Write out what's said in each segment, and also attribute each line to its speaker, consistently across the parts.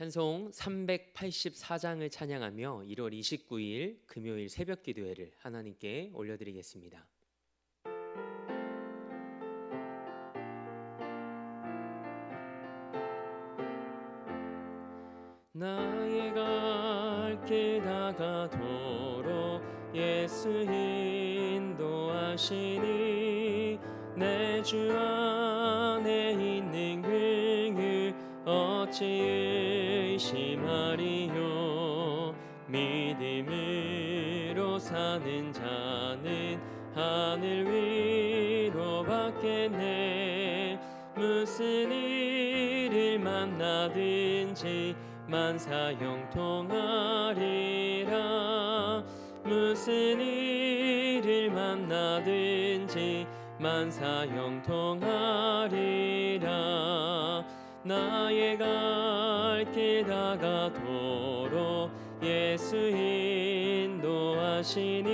Speaker 1: 찬송 384장을 찬양하며 1월 29일 금요일 새벽 기도회를 하나님께 올려드리겠습니다. 나의 갈 길 다가도록 예수 인도하시니 내 주 안에 있는 그를 어찌 의심하리요. 믿음으로 사는 자는 하늘 위로 받겠네. 무슨 일을 만나든지 만사 형통하리라. 무슨 일을 만나든지 만사 형통하리라. 나의 갈 길 다가도록 예수 인도하시니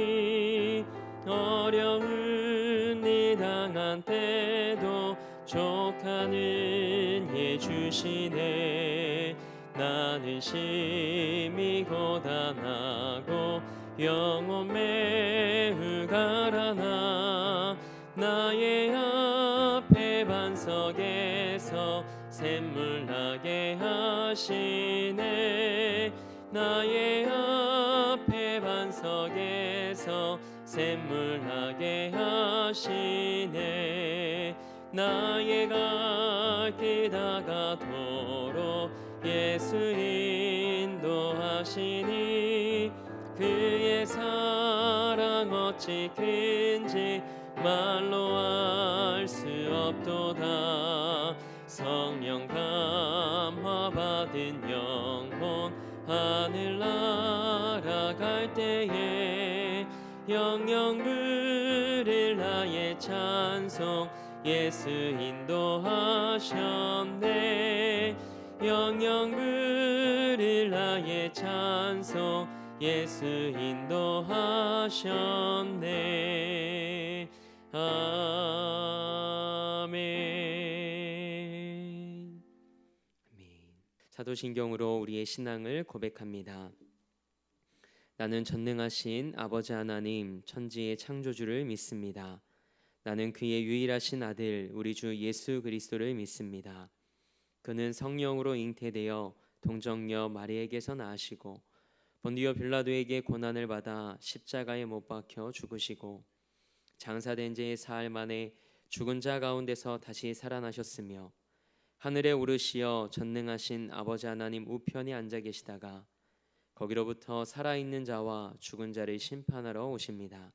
Speaker 1: 어려운 일 당한 때도 족한 은혜 주시네. 나는 심히 고단하고 영혼 매우 가라나. 나의 앞에 반석에서 샘물 나게 하시네. 나의 앞에 반석에서 샘물 나게 하시네. 나의 갈 길 다가도록 예수 인도하시니 그의 사랑 어찌 큰지 말로 알 수 없도다. 성령 감화 받은 영혼 하늘 날아갈 때에 영영 부를 나의 찬송 예수 인도하셨네. 영영 부를 나의 찬송 예수 인도하셨네. 아멘. 사도신경으로 우리의 신앙을 고백합니다. 나는 전능하신 아버지 하나님 천지의 창조주를 믿습니다. 나는 그의 유일하신 아들 우리 주 예수 그리스도를 믿습니다. 그는 성령으로 잉태되어 동정녀 마리에게서 나으시고 본디오 빌라도에게 고난을 받아 십자가에 못 박혀 죽으시고 장사된 지 사흘 만에 죽은 자 가운데서 다시 살아나셨으며 하늘에 오르시어 전능하신 아버지 하나님 우편에 앉아 계시다가 거기로부터 살아있는 자와 죽은 자를 심판하러 오십니다.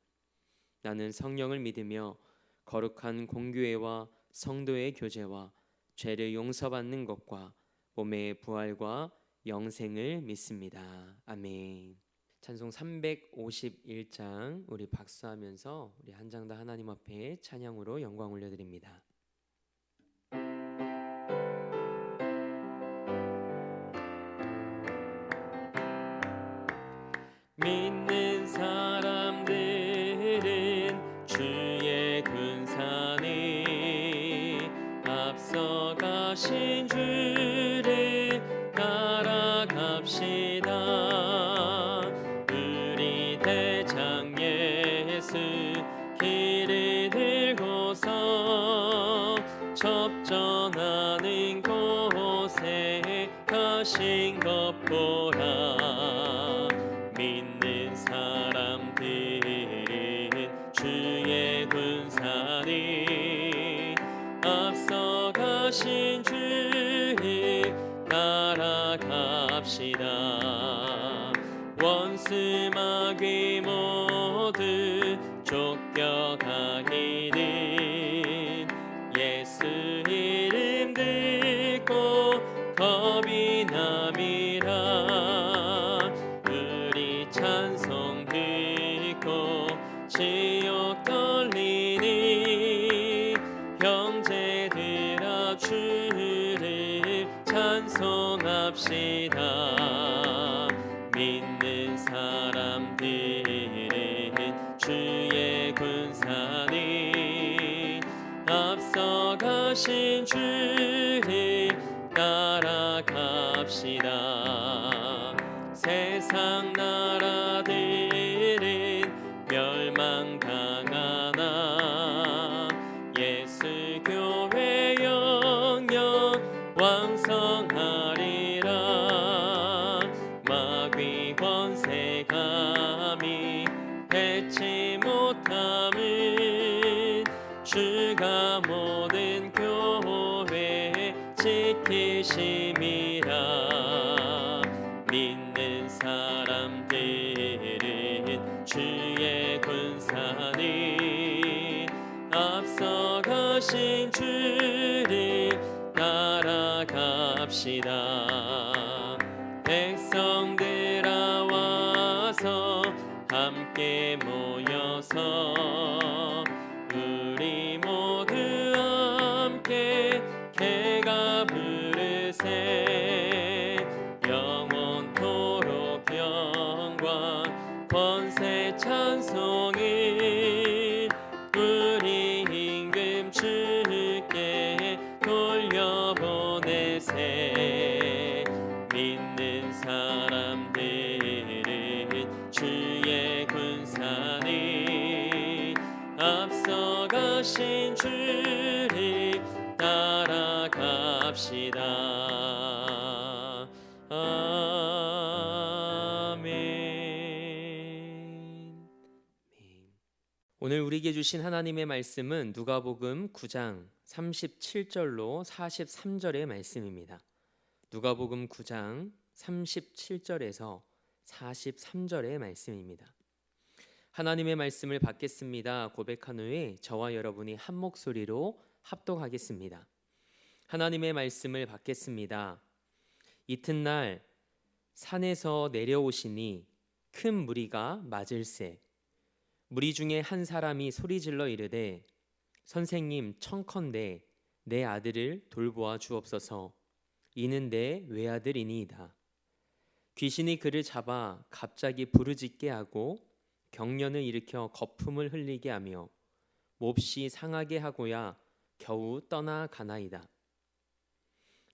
Speaker 1: 나는 성령을 믿으며 거룩한 공교회와 성도의 교제와 죄를 용서받는 것과 몸의 부활과 영생을 믿습니다. 아멘. 찬송 351장 우리 박수하면서 우리 한 장 더 하나님 앞에 찬양으로 영광 올려드립니다. 믿는 사람들은 주의 군산이 앞서가신 주를 따라갑시다. 우리 대장 예수 길을 들고서 접전하는 곳에 가신 것 보라. 믿는 사람들은 주의 군산이 앞서가신 주를 따라갑시다. 원수 마귀 모두 쫓겨가기는 예수 이름 듣고 겁이 남이라. 우리 찬송 듣고 지옥 떨리니 형제들아 주를 찬송합시다. 믿는 사람들은 주의 군산이 앞서가신 주를 따라갑시다. 세상 나라들은 멸망당하나 예수 교회 영영 왕성하리라. 마귀 권세 감히 해치 못함은 주가 모든 교회 지키심이라. 믿는 사람들은 주의 군사니 앞서가신 주를 따라갑시다. 백성들아 와서 함께 모여서 우리 모두 함께 개가 부르세. 영원토록 영광 권세 찬송을 우리 임금 주께 돌려보내세. 믿는 사람들은 주의 군사니 앞서가신 주를 따라갑시다. 아멘. 오늘 우리에게 주신 하나님의 말씀은 누가복음 9장 37절로 43절의 말씀입니다. 누가복음 9장 37절에서 43절의 말씀입니다. 하나님의 말씀을 받겠습니다 고백한 후에 저와 여러분이 한 목소리로 합독하겠습니다. 하나님의 말씀을 받겠습니다. 이튿날 산에서 내려오시니 큰 무리가 맞을세. 무리 중에 한 사람이 소리질러 이르되 선생님 청컨대 내 아들을 돌보아 주옵소서. 이는 내 외아들이니이다. 귀신이 그를 잡아 갑자기 부르짖게 하고 경련을 일으켜 거품을 흘리게 하며 몹시 상하게 하고야 겨우 떠나가나이다.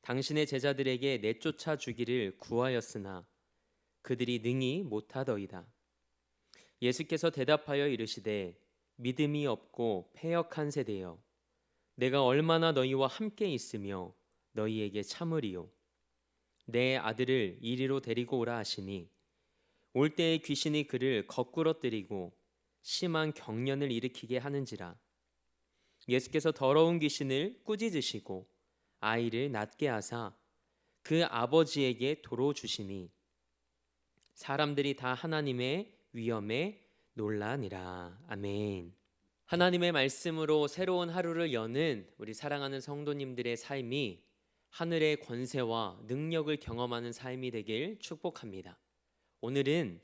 Speaker 1: 당신의 제자들에게 내쫓아 주기를 구하였으나 그들이 능히 못하더이다. 예수께서 대답하여 이르시되 믿음이 없고 패역한 세대여, 내가 얼마나 너희와 함께 있으며 너희에게 참으리요. 내 아들을 이리로 데리고 오라 하시니 올 때에 귀신이 그를 거꾸러뜨리고 심한 경련을 일으키게 하는지라. 예수께서 더러운 귀신을 꾸짖으시고 아이를 낫게 하사 그 아버지에게 도로 주시니 사람들이 다 하나님의 위엄에 놀라니라. 아멘. 하나님의 말씀으로 새로운 하루를 여는 우리 사랑하는 성도님들의 삶이 하늘의 권세와 능력을 경험하는 삶이 되길 축복합니다. 오늘은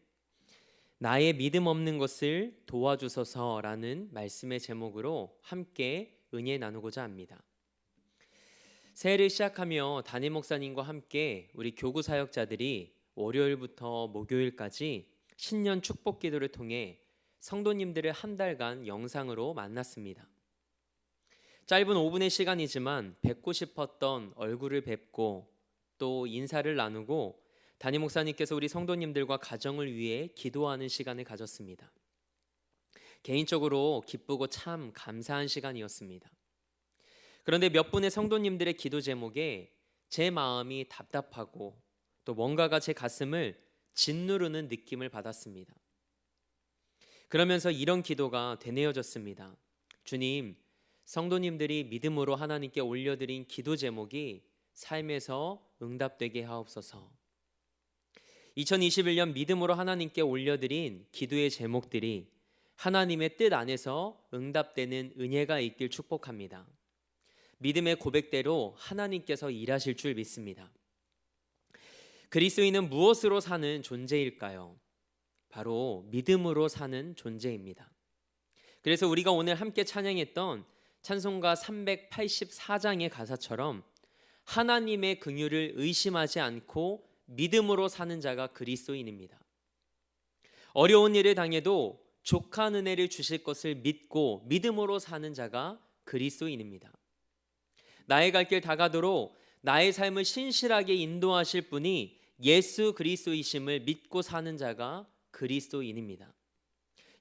Speaker 1: 나의 믿음 없는 것을 도와주소서라는 말씀의 제목으로 함께 은혜 나누고자 합니다. 새해를 시작하며 담임 목사님과 함께 우리 교구 사역자들이 월요일부터 목요일까지 신년 축복 기도를 통해 성도님들을 한 달간 영상으로 만났습니다. 짧은 5분의 시간이지만 뵙고 싶었던 얼굴을 뵙고 또 인사를 나누고 담임 목사님께서 우리 성도님들과 가정을 위해 기도하는 시간을 가졌습니다. 개인적으로 기쁘고 참 감사한 시간이었습니다. 그런데 몇 분의 성도님들의 기도 제목에 제 마음이 답답하고 또 뭔가가 제 가슴을 짓누르는 느낌을 받았습니다. 그러면서 이런 기도가 되뇌어졌습니다. 주님, 성도님들이 믿음으로 하나님께 올려드린 기도 제목이 삶에서 응답되게 하옵소서. 2021년 믿음으로 하나님께 올려드린 기도의 제목들이 하나님의 뜻 안에서 응답되는 은혜가 있길 축복합니다. 믿음의 고백대로 하나님께서 일하실 줄 믿습니다. 그리스도인은 무엇으로 사는 존재일까요? 바로 믿음으로 사는 존재입니다. 그래서 우리가 오늘 함께 찬양했던 찬송가 384장의 가사처럼 하나님의 긍휼을 의심하지 않고 믿음으로 사는 자가 그리스도인입니다. 어려운 일을 당해도 족한 은혜를 주실 것을 믿고 믿음으로 사는 자가 그리스도인입니다. 나의 갈 길 다가도록 나의 삶을 신실하게 인도하실 분이 예수 그리스도이심을 믿고 사는 자가 그리스도인입니다.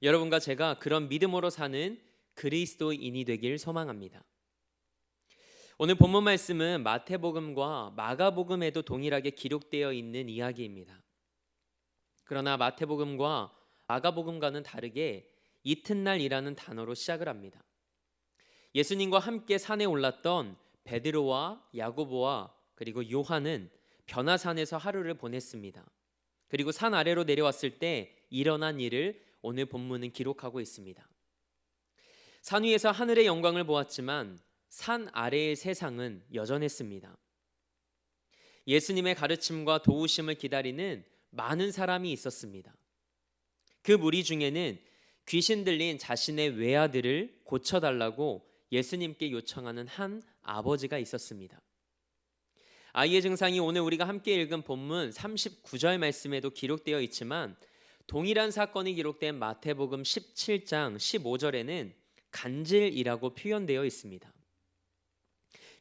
Speaker 1: 여러분과 제가 그런 믿음으로 사는 그리스도인이 되길 소망합니다. 오늘 본문 말씀은 마태복음과 마가복음에도 동일하게 기록되어 있는 이야기입니다. 그러나 마태복음과 마가복음과는 다르게 이튿날이라는 단어로 시작을 합니다. 예수님과 함께 산에 올랐던 베드로와 야고보와 그리고 요한은 변화산에서 하루를 보냈습니다. 그리고 산 아래로 내려왔을 때 일어난 일을 오늘 본문은 기록하고 있습니다. 산 위에서 하늘의 영광을 보았지만 산 아래의 세상은 여전했습니다. 예수님의 가르침과 도우심을 기다리는 많은 사람이 있었습니다. 그 무리 중에는 귀신 들린 자신의 외아들을 고쳐달라고 예수님께 요청하는 한 아버지가 있었습니다. 아이의 증상이 오늘 우리가 함께 읽은 본문 39절 말씀에도 기록되어 있지만 동일한 사건이 기록된 마태복음 17장 15절에는 간질이라고 표현되어 있습니다.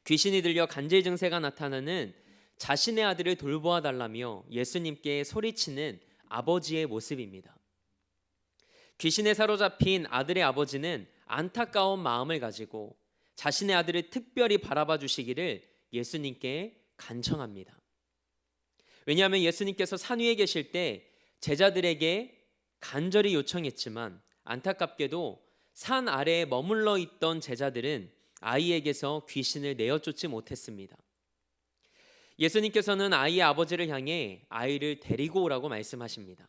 Speaker 1: 귀신이 들려 간질 증세가 나타나는 자신의 아들을 돌보아 달라며 예수님께 소리치는 아버지의 모습입니다. 귀신에 사로잡힌 아들의 아버지는 안타까운 마음을 가지고 자신의 아들을 특별히 바라봐 주시기를 예수님께 간청합니다. 왜냐하면 예수님께서 산 위에 계실 때 제자들에게 간절히 요청했지만 안타깝게도 산 아래에 머물러 있던 제자들은 아이에게서 귀신을 내어쫓지 못했습니다. 예수님께서는 아이의 아버지를 향해 아이를 데리고 오라고 말씀하십니다.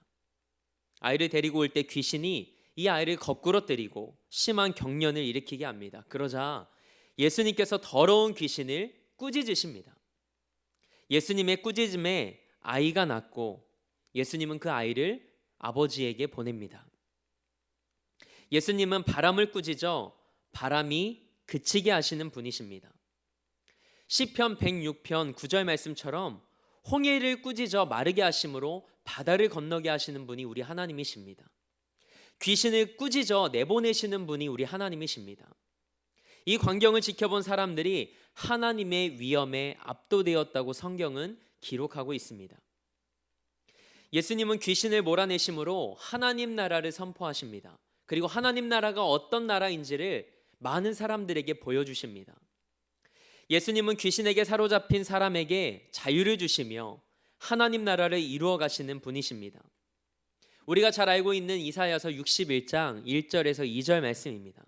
Speaker 1: 아이를 데리고 올 때 귀신이 이 아이를 거꾸로 때리고 심한 경련을 일으키게 합니다. 그러자 예수님께서 더러운 귀신을 꾸짖으십니다. 예수님의 꾸짖음에 아이가 낫고 예수님은 그 아이를 아버지에게 보냅니다. 예수님은 바람을 꾸짖어 바람이 그치게 하시는 분이십니다. 시편 106편 9절 말씀처럼 홍해를 꾸짖어 마르게 하심으로 바다를 건너게 하시는 분이 우리 하나님이십니다. 귀신을 꾸짖어 내보내시는 분이 우리 하나님이십니다. 이 광경을 지켜본 사람들이 하나님의 위엄에 압도되었다고 성경은 기록하고 있습니다. 예수님은 귀신을 몰아내심으로 하나님 나라를 선포하십니다. 그리고 하나님 나라가 어떤 나라인지를 많은 사람들에게 보여주십니다. 예수님은 귀신에게 사로잡힌 사람에게 자유를 주시며 하나님 나라를 이루어 가시는 분이십니다. 우리가 잘 알고 있는 이사야서 61장 1절에서 2절 말씀입니다.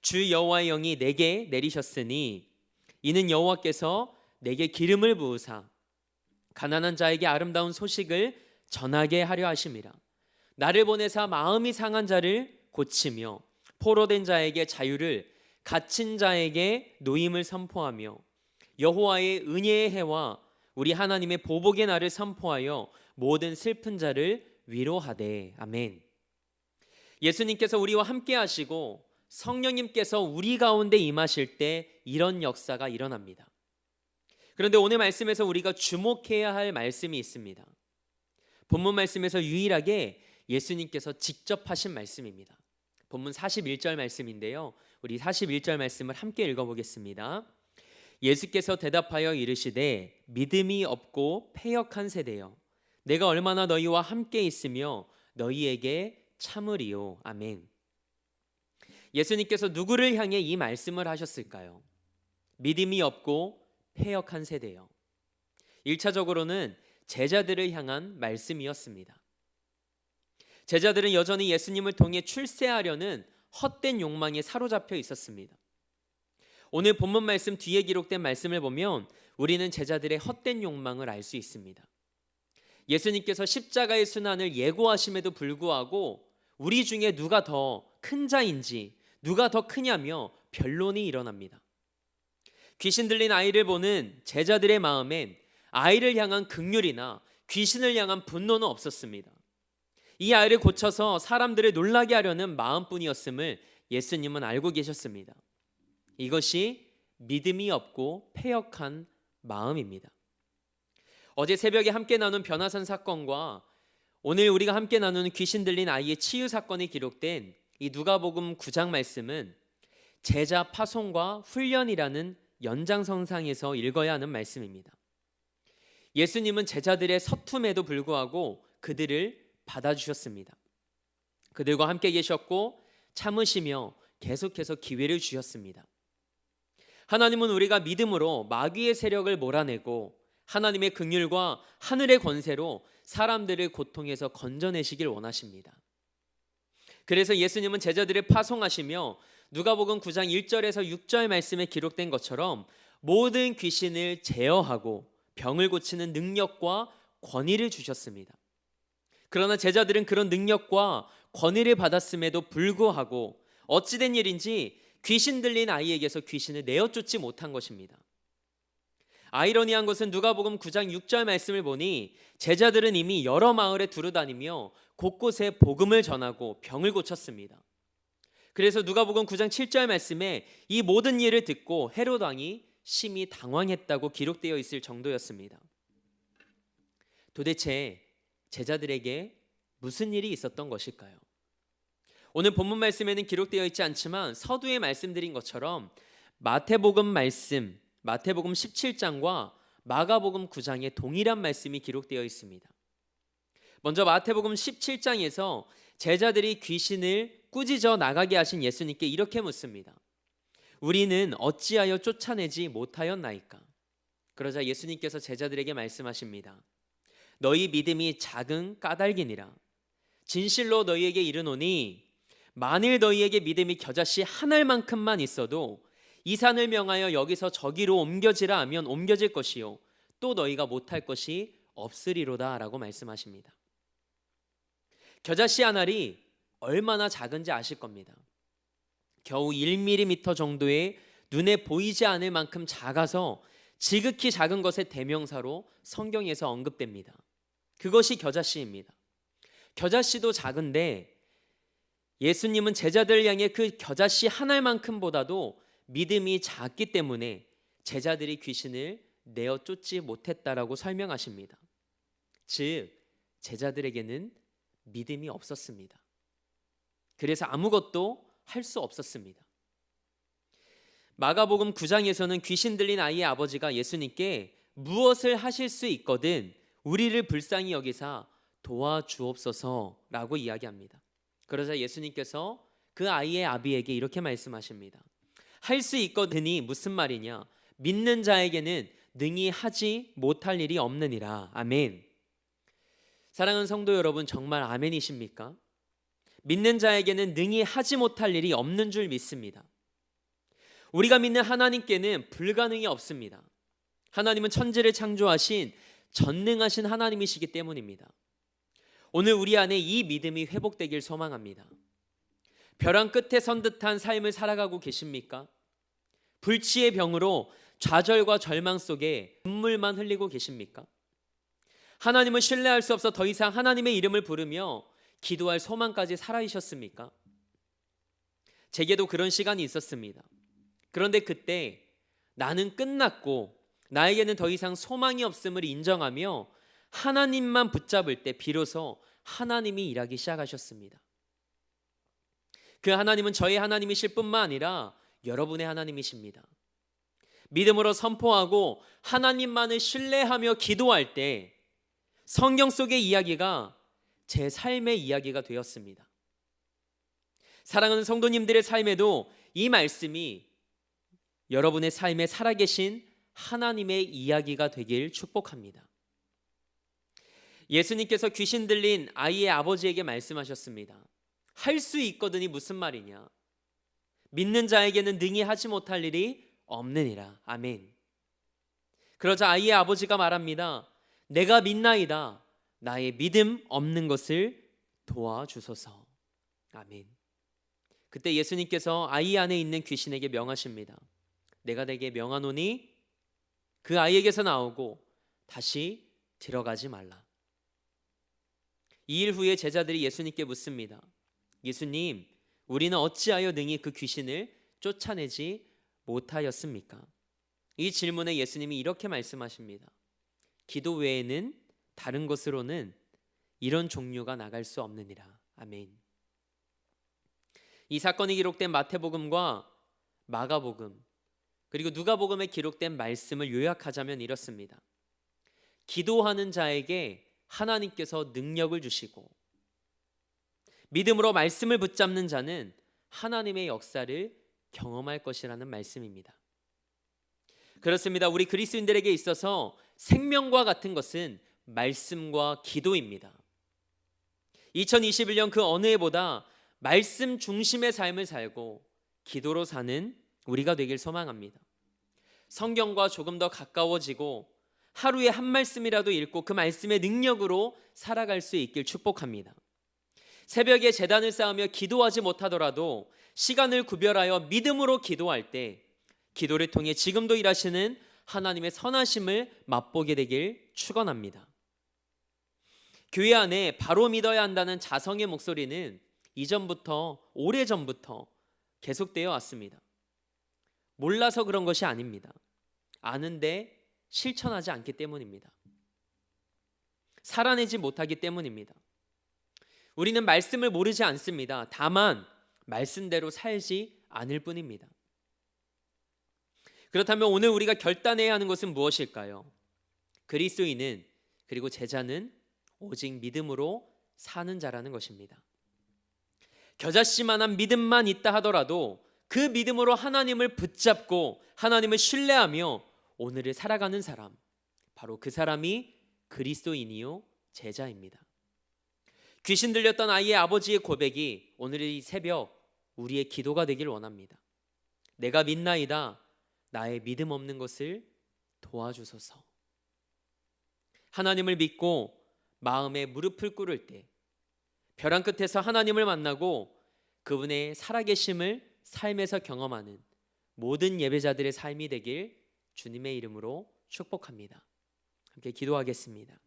Speaker 1: 주 여호와의 영이 내게 내리셨으니 이는 여호와께서 내게 기름을 부으사 가난한 자에게 아름다운 소식을 전하게 하려 하심이라. 나를 보내사 마음이 상한 자를 고치며 포로된 자에게 자유를 갇힌 자에게 노임을 선포하며 여호와의 은혜의 해와 우리 하나님의 보복의 날을 선포하여 모든 슬픈 자를 위로하되. 아멘. 예수님께서 우리와 함께 하시고 성령님께서 우리 가운데 임하실 때 이런 역사가 일어납니다. 그런데 오늘 말씀에서 우리가 주목해야 할 말씀이 있습니다. 본문 말씀에서 유일하게 예수님께서 직접 하신 말씀입니다. 본문 41절 말씀인데요. 우리 41절 말씀을 함께 읽어보겠습니다. 예수께서 대답하여 이르시되 믿음이 없고 패역한 세대여 내가 얼마나 너희와 함께 있으며 너희에게 참으리요. 아멘. 예수님께서 누구를 향해 이 말씀을 하셨을까요? 믿음이 없고 패역한 세대요. 1차적으로는 제자들을 향한 말씀이었습니다. 제자들은 여전히 예수님을 통해 출세하려는 헛된 욕망에 사로잡혀 있었습니다. 오늘 본문 말씀 뒤에 기록된 말씀을 보면 우리는 제자들의 헛된 욕망을 알 수 있습니다. 예수님께서 십자가의 순환을 예고하심에도 불구하고 우리 중에 누가 더 큰 자인지 누가 더 크냐며 변론이 일어납니다. 귀신 들린 아이를 보는 제자들의 마음엔 아이를 향한 긍휼이나 귀신을 향한 분노는 없었습니다. 이 아이를 고쳐서 사람들을 놀라게 하려는 마음뿐이었음을 예수님은 알고 계셨습니다. 이것이 믿음이 없고 패역한 마음입니다. 어제 새벽에 함께 나눈 변화산 사건과 오늘 우리가 함께 나누는 귀신 들린 아이의 치유 사건이 기록된 이 누가복음 9장 말씀은 제자 파송과 훈련이라는 연장선상에서 읽어야 하는 말씀입니다. 예수님은 제자들의 서툼에도 불구하고 그들을 받아주셨습니다. 그들과 함께 계셨고 참으시며 계속해서 기회를 주셨습니다. 하나님은 우리가 믿음으로 마귀의 세력을 몰아내고 하나님의 긍휼과 하늘의 권세로 사람들을 고통에서 건져내시길 원하십니다. 그래서 예수님은 제자들을 파송하시며 누가복음 9장 1절에서 6절 말씀에 기록된 것처럼 모든 귀신을 제어하고 병을 고치는 능력과 권위를 주셨습니다. 그러나 제자들은 그런 능력과 권위를 받았음에도 불구하고 어찌된 일인지 귀신 들린 아이에게서 귀신을 내어쫓지 못한 것입니다. 아이러니한 것은 누가복음 9장 6절 말씀을 보니 제자들은 이미 여러 마을에 두루다니며 곳곳에 복음을 전하고 병을 고쳤습니다. 그래서 누가복음 9장 7절 말씀에 이 모든 일을 듣고 헤롯 왕이 심히 당황했다고 기록되어 있을 정도였습니다. 도대체 제자들에게 무슨 일이 있었던 것일까요? 오늘 본문 말씀에는 기록되어 있지 않지만 서두에 말씀드린 것처럼 마태복음 말씀, 마태복음 17장과 마가복음 9장에 동일한 말씀이 기록되어 있습니다. 먼저 마태복음 17장에서 제자들이 귀신을 꾸짖어 나가게 하신 예수님께 이렇게 묻습니다. 우리는 어찌하여 쫓아내지 못하였나이까? 그러자 예수님께서 제자들에게 말씀하십니다. 너희 믿음이 작은 까닭이니라. 진실로 너희에게 이르노니 만일 너희에게 믿음이 겨자씨 한 알만큼만 있어도 이 산을 명하여 여기서 저기로 옮겨지라 하면 옮겨질 것이요 또 너희가 못할 것이 없으리로다 라고 말씀하십니다. 겨자씨 한 알이 얼마나 작은지 아실 겁니다. 겨우 1mm 정도의 눈에 보이지 않을 만큼 작아서 지극히 작은 것의 대명사로 성경에서 언급됩니다. 그것이 겨자씨입니다. 겨자씨도 작은데 예수님은 제자들 향해 그 겨자씨 한 알만큼보다도 믿음이 작기 때문에 제자들이 귀신을 내어 쫓지 못했다라고 설명하십니다. 즉 제자들에게는 믿음이 없었습니다. 그래서 아무것도 할 수 없었습니다. 마가복음 9장에서는 귀신 들린 아이의 아버지가 예수님께 무엇을 하실 수 있거든 우리를 불쌍히 여기사 도와주옵소서라고 이야기합니다. 그러자 예수님께서 그 아이의 아비에게 이렇게 말씀하십니다. 할 수 있거든이 무슨 말이냐? 믿는 자에게는 능히 하지 못할 일이 없느니라. 아멘. 사랑하는 성도 여러분, 정말 아멘이십니까? 믿는 자에게는 능히 하지 못할 일이 없는 줄 믿습니다. 우리가 믿는 하나님께는 불가능이 없습니다. 하나님은 천지를 창조하신 전능하신 하나님이시기 때문입니다. 오늘 우리 안에 이 믿음이 회복되길 소망합니다. 벼랑 끝에 선 듯한 삶을 살아가고 계십니까? 불치의 병으로 좌절과 절망 속에 눈물만 흘리고 계십니까? 하나님을 신뢰할 수 없어 더 이상 하나님의 이름을 부르며 기도할 소망까지 살아이셨습니까? 제게도 그런 시간이 있었습니다. 그런데 그때 나는 끝났고 나에게는 더 이상 소망이 없음을 인정하며 하나님만 붙잡을 때 비로소 하나님이 일하기 시작하셨습니다. 그 하나님은 저의 하나님이실 뿐만 아니라 여러분의 하나님이십니다. 믿음으로 선포하고 하나님만을 신뢰하며 기도할 때 성경 속의 이야기가 제 삶의 이야기가 되었습니다. 사랑하는 성도님들의 삶에도 이 말씀이 여러분의 삶에 살아계신 하나님의 이야기가 되길 축복합니다. 예수님께서 귀신 들린 아이의 아버지에게 말씀하셨습니다. 할 수 있거든이 무슨 말이냐? 믿는 자에게는 능히 하지 못할 일이 없느니라. 아멘. 그러자 아이의 아버지가 말합니다. 내가 믿나이다. 나의 믿음 없는 것을 도와주소서. 아멘. 그때 예수님께서 아이 안에 있는 귀신에게 명하십니다. 내가 내게 명하노니 그 아이에게서 나오고 다시 들어가지 말라. 2일 후에 제자들이 예수님께 묻습니다. 예수님, 우리는 어찌하여 능히 그 귀신을 쫓아내지 못하였습니까? 이 질문에 예수님이 이렇게 말씀하십니다. 기도 외에는 다른 것으로는 이런 종류가 나갈 수 없느니라. 아멘. 이 사건이 기록된 마태복음과 마가복음 그리고 누가복음에 기록된 말씀을 요약하자면 이렇습니다. 기도하는 자에게 하나님께서 능력을 주시고 믿음으로 말씀을 붙잡는 자는 하나님의 역사를 경험할 것이라는 말씀입니다. 그렇습니다. 우리 그리스도인들에게 있어서 생명과 같은 것은 말씀과 기도입니다. 2021년 그 어느 해보다 말씀 중심의 삶을 살고 기도로 사는 우리가 되길 소망합니다. 성경과 조금 더 가까워지고 하루에 한 말씀이라도 읽고 그 말씀의 능력으로 살아갈 수 있길 축복합니다. 새벽에 제단을 쌓으며 기도하지 못하더라도 시간을 구별하여 믿음으로 기도할 때 기도를 통해 지금도 일하시는 하나님의 선하심을 맛보게 되길 축원합니다. 교회 안에 바로 믿어야 한다는 자성의 목소리는 이전부터 오래전부터 계속되어 왔습니다. 몰라서 그런 것이 아닙니다. 아는데 실천하지 않기 때문입니다. 살아내지 못하기 때문입니다. 우리는 말씀을 모르지 않습니다. 다만 말씀대로 살지 않을 뿐입니다. 그렇다면 오늘 우리가 결단해야 하는 것은 무엇일까요? 그리스도인은 그리고 제자는 오직 믿음으로 사는 자라는 것입니다. 겨자씨만한 믿음만 있다 하더라도 그 믿음으로 하나님을 붙잡고 하나님을 신뢰하며 오늘을 살아가는 사람, 바로 그 사람이 그리스도인이요 제자입니다. 귀신 들렸던 아이의 아버지의 고백이 오늘 이 새벽 우리의 기도가 되길 원합니다. 내가 믿나이다. 나의 믿음 없는 것을 도와주소서. 하나님을 믿고 마음에 무릎을 꿇을 때 벼랑 끝에서 하나님을 만나고 그분의 살아계심을 삶에서 경험하는 모든 예배자들의 삶이 되길 주님의 이름으로 축복합니다. 함께 기도하겠습니다.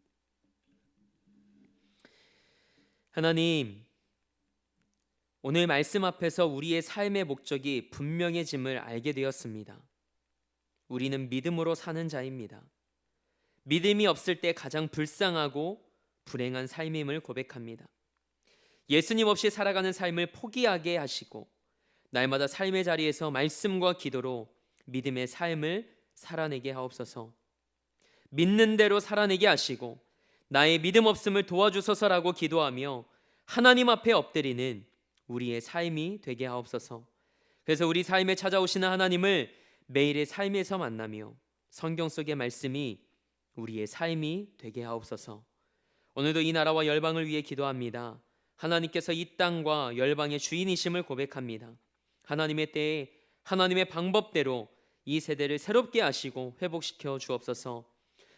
Speaker 1: 하나님, 오늘 말씀 앞에서 우리의 삶의 목적이 분명해짐을 알게 되었습니다. 우리는 믿음으로 사는 자입니다. 믿음이 없을 때 가장 불쌍하고 불행한 삶임을 고백합니다. 예수님 없이 살아가는 삶을 포기하게 하시고 날마다 삶의 자리에서 말씀과 기도로 믿음의 삶을 살아내게 하옵소서. 믿는 대로 살아내게 하시고 나의 믿음 없음을 도와주소서라고 기도하며 하나님 앞에 엎드리는 우리의 삶이 되게 하옵소서. 그래서 우리 삶에 찾아오시는 하나님을 매일의 삶에서 만나며 성경 속의 말씀이 우리의 삶이 되게 하옵소서. 오늘도 이 나라와 열방을 위해 기도합니다. 하나님께서 이 땅과 열방의 주인이심을 고백합니다. 하나님의 때에 하나님의 방법대로 이 세대를 새롭게 하시고 회복시켜 주옵소서.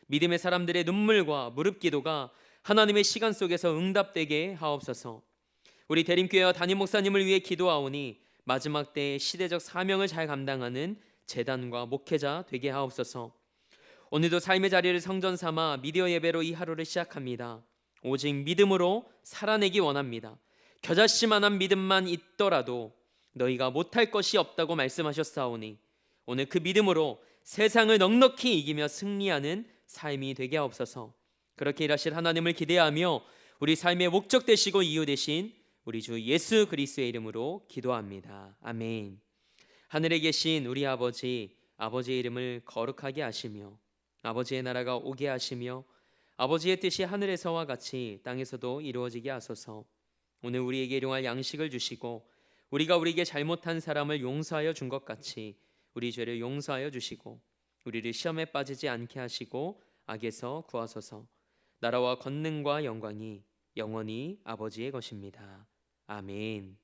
Speaker 1: 믿음의 사람들의 눈물과 무릎 기도가 하나님의 시간 속에서 응답되게 하옵소서. 우리 대림교회와 담임 목사님을 위해 기도하오니 마지막 때의 시대적 사명을 잘 감당하는 제단과 목회자 되게 하옵소서. 오늘도 삶의 자리를 성전 삼아 미디어 예배로 이 하루를 시작합니다. 오직 믿음으로 살아내기 원합니다. 겨자씨만한 믿음만 있더라도 너희가 못할 것이 없다고 말씀하셨사오니 오늘 그 믿음으로 세상을 넉넉히 이기며 승리하는 삶이 되게 하옵소서. 그렇게 일하실 하나님을 기대하며 우리 삶의 목적 되시고 이유 되신 우리 주 예수 그리스도의 이름으로 기도합니다. 아멘. 하늘에 계신 우리 아버지, 아버지의 이름을 거룩하게 하시며 아버지의 나라가 오게 하시며 아버지의 뜻이 하늘에서와 같이 땅에서도 이루어지게 하소서. 오늘 우리에게 일용할 양식을 주시고 우리가 우리에게 잘못한 사람을 용서하여 준 것 같이 우리 죄를 용서하여 주시고 우리를 시험에 빠지지 않게 하시고 악에서 구하소서. 나라와 권능과 영광이 영원히 아버지의 것입니다. 아멘.